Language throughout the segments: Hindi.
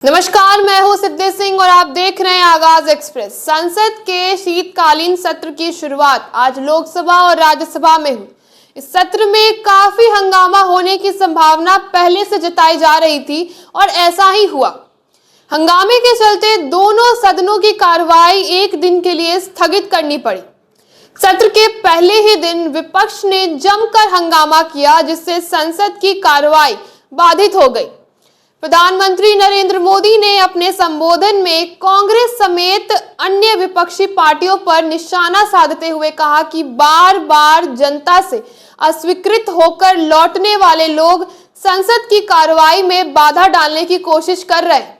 नमस्कार, मैं हूं सिद्धि सिंह और आप देख रहे हैं आगाज एक्सप्रेस। संसद के शीतकालीन सत्र की शुरुआत आज लोकसभा और राज्यसभा में हुई। इस सत्र में काफी हंगामा होने की संभावना पहले से जताई जा रही थी और ऐसा ही हुआ। हंगामे के चलते दोनों सदनों की कार्रवाई एक दिन के लिए स्थगित करनी पड़ी। सत्र के पहले ही दिन विपक्ष ने जमकर हंगामा किया, जिससे संसद की कार्रवाई बाधित हो गई। प्रधानमंत्री नरेंद्र मोदी ने अपने संबोधन में कांग्रेस समेत अन्य विपक्षी पार्टियों पर निशाना साधते हुए कहा कि बार बार जनता से अस्वीकृत होकर लौटने वाले लोग संसद की कार्रवाई में बाधा डालने की कोशिश कर रहे हैं।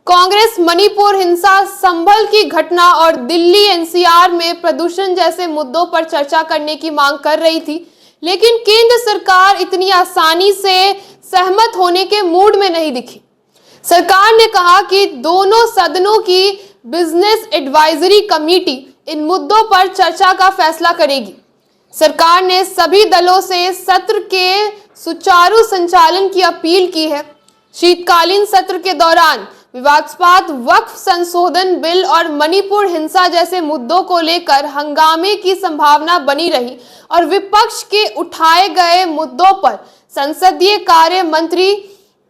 कांग्रेस मणिपुर हिंसा, संभल की घटना और दिल्ली एनसीआर में प्रदूषण जैसे मुद्दों पर चर्चा करने की मांग कर रही थी, लेकिन केंद्र सरकार इतनी आसानी से सहमत होने के मूड में नहीं दिखी। सरकार ने कहा कि दोनों सदनों की बिजनेस एडवाइजरी कमेटी इन मुद्दों पर चर्चा का फैसला करेगी। सरकार ने सभी दलों से सत्र के सुचारू संचालन की अपील की है। शीतकालीन सत्र के दौरान विवादास्पद वक्फ संशोधन बिल और मणिपुर हिंसा जैसे मुद्दों को लेकर हंगामे की संभावना बनी रही और विपक्ष के उठाए गए मुद्दों पर संसदीय कार्य मंत्री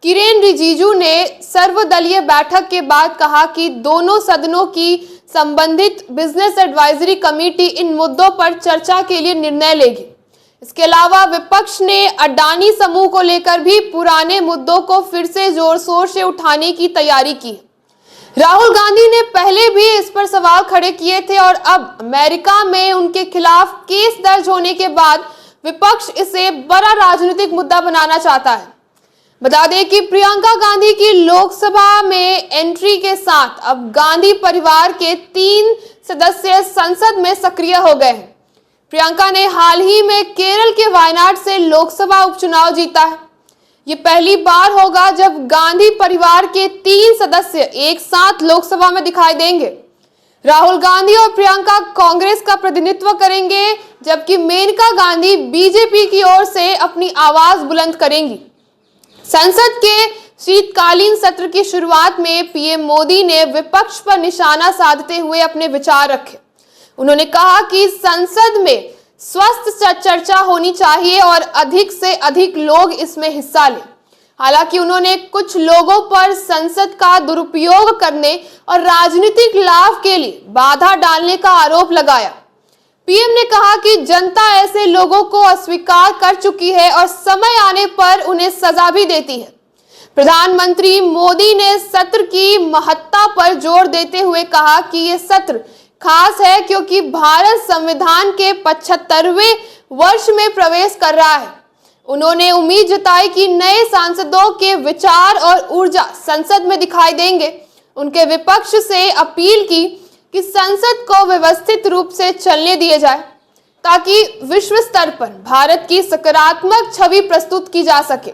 किरेन रिजिजू ने सर्वदलीय बैठक के बाद कहा कि दोनों सदनों की संबंधित बिजनेस एडवाइजरी कमेटी इन मुद्दों पर चर्चा के लिए निर्णय लेगी। इसके अलावा विपक्ष ने अडानी समूह को लेकर भी पुराने मुद्दों को फिर से जोर शोर से उठाने की तैयारी की। राहुल गांधी ने पहले भी इस पर सवाल खड़े किए थे और अब अमेरिका में उनके खिलाफ केस दर्ज होने के बाद विपक्ष इसे बड़ा राजनीतिक मुद्दा बनाना चाहता है। बता दें कि प्रियंका गांधी की लोकसभा में एंट्री के साथ अब गांधी परिवार के 3 सदस्य संसद में सक्रिय हो गए हैं। प्रियंका ने हाल ही में केरल के वायनाड से लोकसभा उपचुनाव जीता है। ये पहली बार होगा जब गांधी परिवार के 3 सदस्य एक साथ लोकसभा में दिखाई देंगे। राहुल गांधी और प्रियंका कांग्रेस का प्रतिनिधित्व करेंगे, जबकि मेनका गांधी बीजेपी की ओर से अपनी आवाज बुलंद करेंगी। संसद के शीतकालीन सत्र की शुरुआत में पीएम मोदी ने विपक्ष पर निशाना साधते हुए अपने विचार रखे। उन्होंने कहा कि संसद में स्वस्थ चर्चा होनी चाहिए और अधिक से अधिक लोग इसमें हिस्सा लें। हालांकि उन्होंने कुछ लोगों पर संसद का दुरुपयोग करने और राजनीतिक लाभ के लिए बाधा डालने का आरोप लगाया। पीएम ने कहा कि जनता ऐसे लोगों को अस्वीकार कर चुकी है और समय आने पर उन्हें सजा भी देती है। प्रधानमंत्री मोदी ने सत्र की महत्ता पर जोर देते हुए कहा कि यह सत्र खास है क्योंकि भारत संविधान के 75वें वर्ष में प्रवेश कर रहा है। उन्होंने उम्मीद जताई कि नए सांसदों के विचार और ऊर्जा संसद में दिखाई देंगे। उनके विपक्ष से अपील की कि संसद को व्यवस्थित रूप से चलने दिए जाए ताकि विश्व स्तर पर भारत की सकारात्मक छवि प्रस्तुत की जा सके।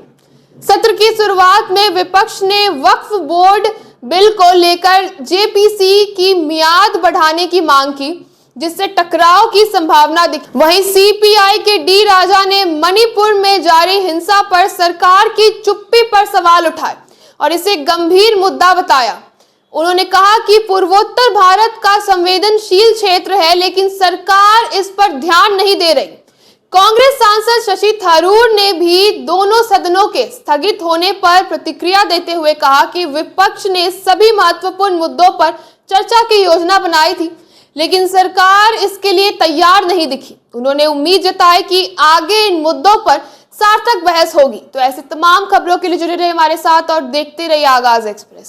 सत्र की शुरुआत में विपक्ष ने वक्फ बोर्ड बिल को लेकर जेपीसी की मियाद बढ़ाने की मांग की, जिससे टकराव की संभावना दिखी। वहीं सीपीआई के डी राजा ने मणिपुर में जारी हिंसा पर सरकार की चुप्पी पर सवाल उठाए और इसे गंभीर मुद्दा बताया। उन्होंने कहा कि पूर्वोत्तर भारत का संवेदनशील क्षेत्र है, लेकिन सरकार इस पर ध्यान नहीं दे रही। कांग्रेस सांसद शशि थरूर ने भी दोनों सदनों के स्थगित होने पर प्रतिक्रिया देते हुए कहा कि विपक्ष ने सभी महत्वपूर्ण मुद्दों पर चर्चा की योजना बनाई थी, लेकिन सरकार इसके लिए तैयार नहीं दिखी। उन्होंने उम्मीद जताई कि आगे इन मुद्दों पर सार्थक बहस होगी। तो ऐसे तमाम खबरों के लिए जुड़े रहे हमारे साथ और देखते रहिए आगाज एक्सप्रेस।